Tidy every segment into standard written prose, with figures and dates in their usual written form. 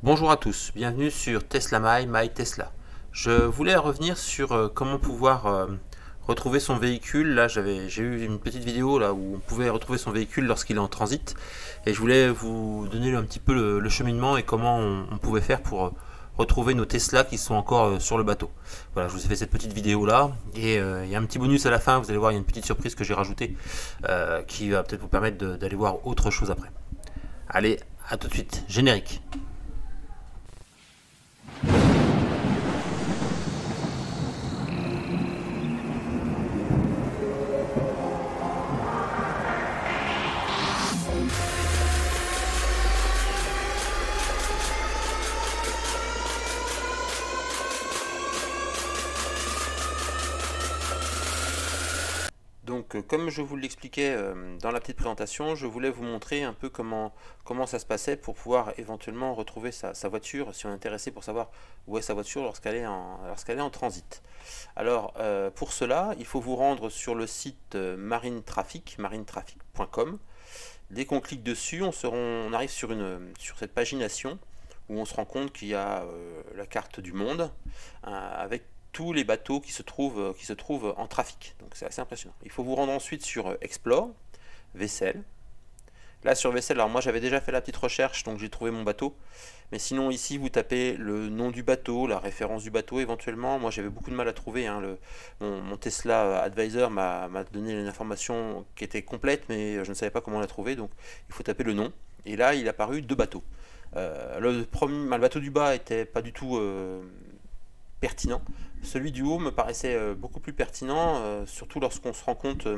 Bonjour à tous, bienvenue sur Tesla My Tesla. Je voulais revenir sur comment pouvoir retrouver son véhicule. Là, j'ai eu une petite vidéo là où on pouvait retrouver son véhicule lorsqu'il est en transit, et je voulais vous donner un petit peu le cheminement et comment on pouvait faire pour retrouver nos Tesla qui sont encore sur le bateau. Voilà, je vous ai fait cette petite vidéo là, et il y a un petit bonus à la fin. Vous allez voir, il y a une petite surprise que j'ai rajoutée qui va peut-être vous permettre d'aller voir autre chose après. Allez, à tout de suite, générique. Donc, comme je vous l'expliquais dans la petite présentation, je voulais vous montrer un peu comment ça se passait pour pouvoir éventuellement retrouver sa voiture, si on est intéressé pour savoir où est sa voiture lorsqu'elle est en transit. Alors, pour cela, il faut vous rendre sur le site marinetraffic.com. Dès qu'on clique dessus, on arrive sur cette pagination où on se rend compte qu'il y a la carte du monde avec tous les bateaux qui se trouvent en trafic. Donc c'est assez impressionnant. Il faut vous rendre ensuite sur Explore, vaisselle. Là sur vaisselle, alors moi j'avais déjà fait la petite recherche, donc j'ai trouvé mon bateau. Mais sinon ici vous tapez le nom du bateau, la référence du bateau éventuellement. Moi j'avais beaucoup de mal à trouver, hein. Mon Tesla Advisor m'a donné une information qui était complète, mais je ne savais pas comment la trouver. Donc il faut taper le nom. Et là il est apparu deux bateaux. Le bateau du bas était pas du tout pertinent. Celui du haut me paraissait beaucoup plus pertinent, surtout lorsqu'on se rend compte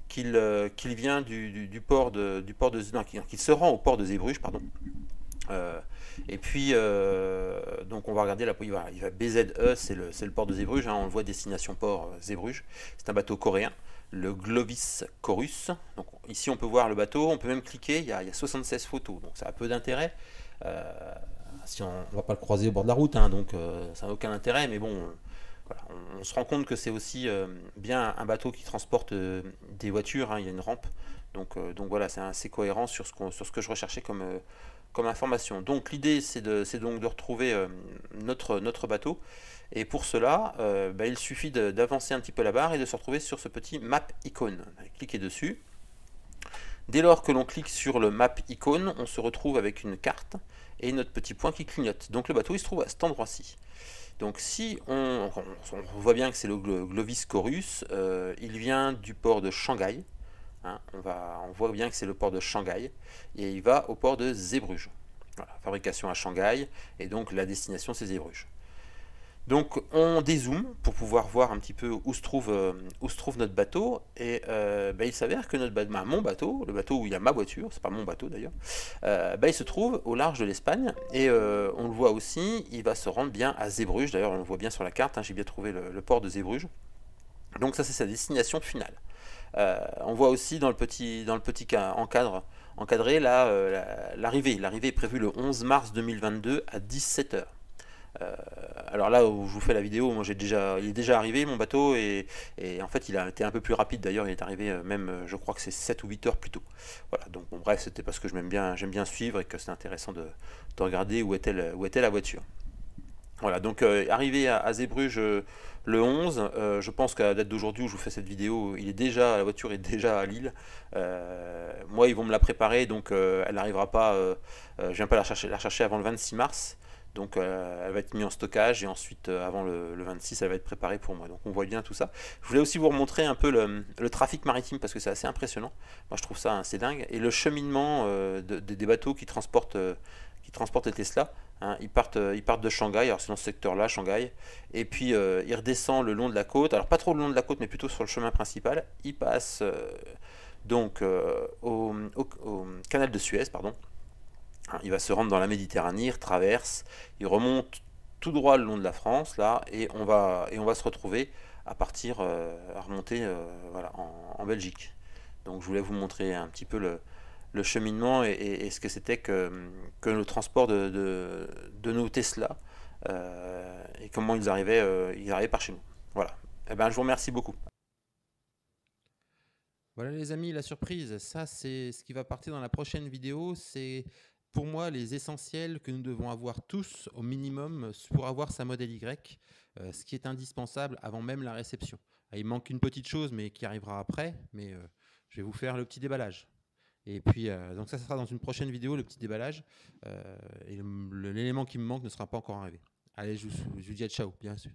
qu'il vient non, qu'il se rend au port de Zeebrugge, pardon. Euh, et puis, donc on va regarder il va BZE, c'est le port de Zeebrugge, hein, on le voit destination port Zeebrugge. C'est un bateau coréen, le Glovis Chorus. Donc ici on peut voir le bateau, on peut même cliquer, il y a 76 photos, donc ça a peu d'intérêt. Euh, si on ne va pas le croiser au bord de la route, hein, donc ça n'a aucun intérêt, mais bon, voilà, on se rend compte que c'est aussi bien un bateau qui transporte des voitures, hein, il y a une rampe, donc voilà, c'est assez cohérent sur sur ce que je recherchais comme information. Donc l'idée c'est donc de retrouver notre bateau, et pour cela il suffit d'avancer un petit peu la barre et de se retrouver sur ce petit map icône. Cliquez dessus. Dès lors que l'on clique sur le map icône, on se retrouve avec une carte et notre petit point qui clignote. Donc le bateau il se trouve à cet endroit-ci. Donc si on voit bien que c'est le Glovis Chorus, il vient du port de Shanghai, hein, on voit bien que c'est le port de Shanghai, et il va au port de Zeebrugge. Voilà, fabrication à Shanghai, et donc la destination c'est Zeebrugge. Donc on dézoome pour pouvoir voir un petit peu où se trouve notre bateau, et il s'avère que mon bateau, le bateau où il y a ma voiture, c'est pas mon bateau d'ailleurs, il se trouve au large de l'Espagne, et on le voit aussi, il va se rendre bien à Zeebrugge. D'ailleurs on le voit bien sur la carte, hein, j'ai bien trouvé le port de Zeebrugge. Donc ça c'est sa destination finale. On voit aussi dans le petit encadré là, l'arrivée est prévue le 11 mars 2022 à 17 h. Euh, alors là où je vous fais la vidéo, moi il est déjà arrivé mon bateau, et en fait il a été un peu plus rapide d'ailleurs, il est arrivé même, je crois que c'est 7 ou 8 heures plus tôt. Voilà, donc bon, bref, c'était parce que j'aime bien suivre et que c'est intéressant de regarder où était la voiture. Voilà, donc arrivé à Zeebrugge le 11, je pense qu'à la date d'aujourd'hui où je vous fais cette vidéo, la voiture est déjà à Lille. Moi, ils vont me la préparer, donc elle n'arrivera pas, je viens pas la rechercher avant le 26 mars. Donc elle va être mise en stockage, et ensuite avant le 26 elle va être préparée pour moi. Donc on voit bien tout ça. Je voulais aussi vous remontrer un peu le trafic maritime parce que c'est assez impressionnant. Moi je trouve ça assez dingue. Et le cheminement des bateaux qui transportent les Tesla. Hein, ils partent de Shanghai, alors c'est dans ce secteur-là, Shanghai, et puis ils redescendent le long de la côte, alors pas trop le long de la côte, mais plutôt sur le chemin principal. Ils passent donc au canal de Suez, pardon. Hein, il va se rendre dans la Méditerranée, il traverse, il remonte tout droit le long de la France, là, et on va se retrouver à remonter voilà, en Belgique. Donc je voulais vous montrer un petit peu le cheminement et ce que c'était que le transport de nos Tesla, et comment ils arrivaient par chez nous. Voilà. Eh ben, je vous remercie beaucoup. Voilà les amis, la surprise, ça c'est ce qui va partir dans la prochaine vidéo, c'est pour moi, les essentiels que nous devons avoir tous au minimum pour avoir sa modèle Y, ce qui est indispensable avant même la réception. Il manque une petite chose, mais qui arrivera après, mais je vais vous faire le petit déballage. Et puis, donc ça sera dans une prochaine vidéo, le petit déballage. Et l'élément qui me manque ne sera pas encore arrivé. Allez, je vous dis à ciao, bien sûr.